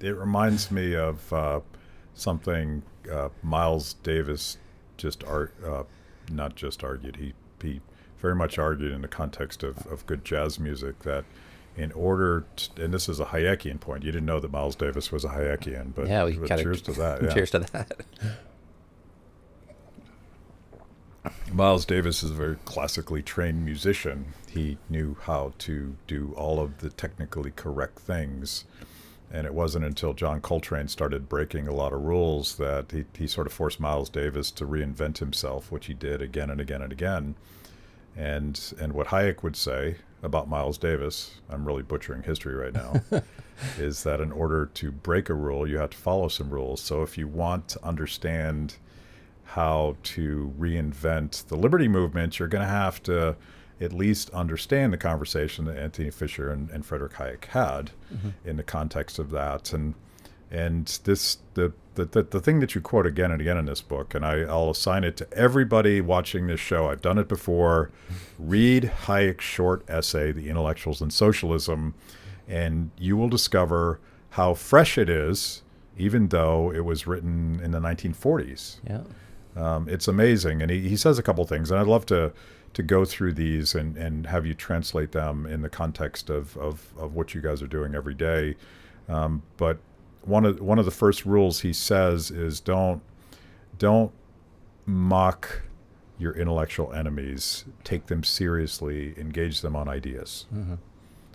It reminds me of something Miles Davis just not just argued. He very much argued in the context of good jazz music that in order to, and this is a Hayekian point. You didn't know that Miles Davis was a Hayekian, Yeah, we but gotta cheers to that. Yeah. cheers to that. Miles Davis is a very classically trained musician. He knew how to do all of the technically correct things. And it wasn't until John Coltrane started breaking a lot of rules that he sort of forced Miles Davis to reinvent himself, which he did again and again and again. And what Hayek would say about Miles Davis, I'm really butchering history right now, is that in order to break a rule, you have to follow some rules. So if you want to understand how to reinvent the liberty movement, you're going to have to at least understand the conversation that Anthony Fisher and Frederick Hayek had in the context of that. And this the thing that you quote again and again in this book, and I'll assign it to everybody watching this show. I've done it before. Read Hayek's short essay, The Intellectuals and Socialism, and you will discover how fresh it is, even though it was written in the 1940s. Yeah. It's amazing. And he says a couple things, and I'd love to go through these and have you translate them in the context of what you guys are doing every day. But one of the first rules he says is don't mock your intellectual enemies. Take them seriously. Engage them on ideas.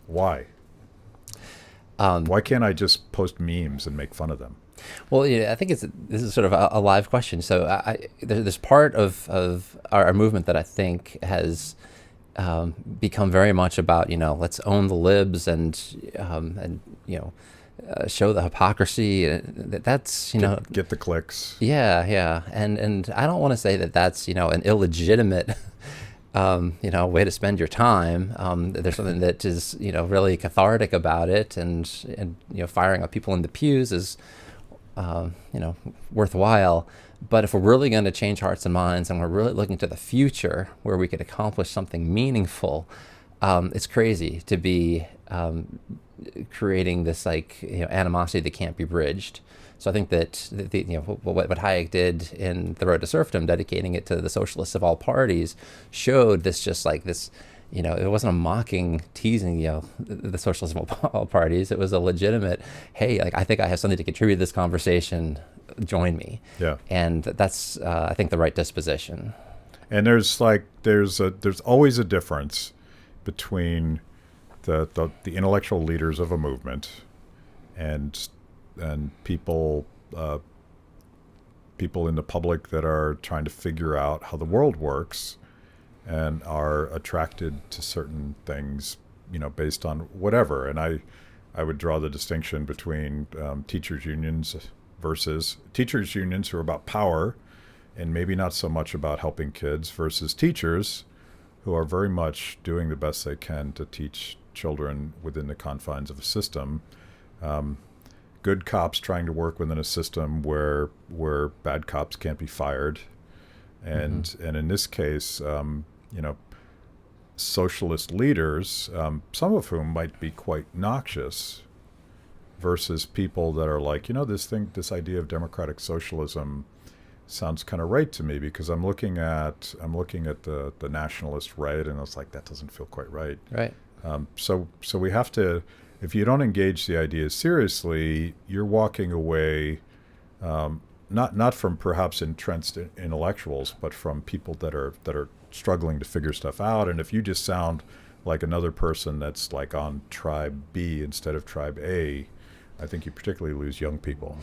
Why? Why can't I just post memes and make fun of them? Well, yeah, I think this is sort of a live question. So there's part of our movement that I think has become very much about, let's own the libs and show the hypocrisy. That's get the clicks. Yeah, and I don't want to say that that's an illegitimate way to spend your time. There's something that is really cathartic about it, and firing up people in the pews is worthwhile. But if we're really going to change hearts and minds, and we're really looking to the future where we could accomplish something meaningful, it's crazy to be creating this animosity that can't be bridged. So I think that what Hayek did in The Road to Serfdom, dedicating it to the socialists of all parties, showed this it wasn't a mocking, teasing, the socialists of all parties. It was a legitimate, hey, I think I have something to contribute to this conversation. Join me. Yeah. And that's, I think, the right disposition. And there's always a difference between the intellectual leaders of a movement and people in the public that are trying to figure out how the world works and are attracted to certain things, based on whatever. And I would draw the distinction between teachers unions versus teachers unions who are about power and maybe not so much about helping kids, versus teachers who are very much doing the best they can to teach children within the confines of a system. Good cops trying to work within a system where bad cops can't be fired. And in this case, socialist leaders, some of whom might be quite noxious, versus people that are like, this idea of democratic socialism sounds kind of right to me, because I'm looking at the nationalist right, and I was like, that doesn't feel quite right. Right. So we have to, if you don't engage the ideas seriously, you're walking away, not from perhaps entrenched intellectuals, but from people that are struggling to figure stuff out. And if you just sound like another person that's like on tribe B instead of tribe A, I think you particularly lose young people.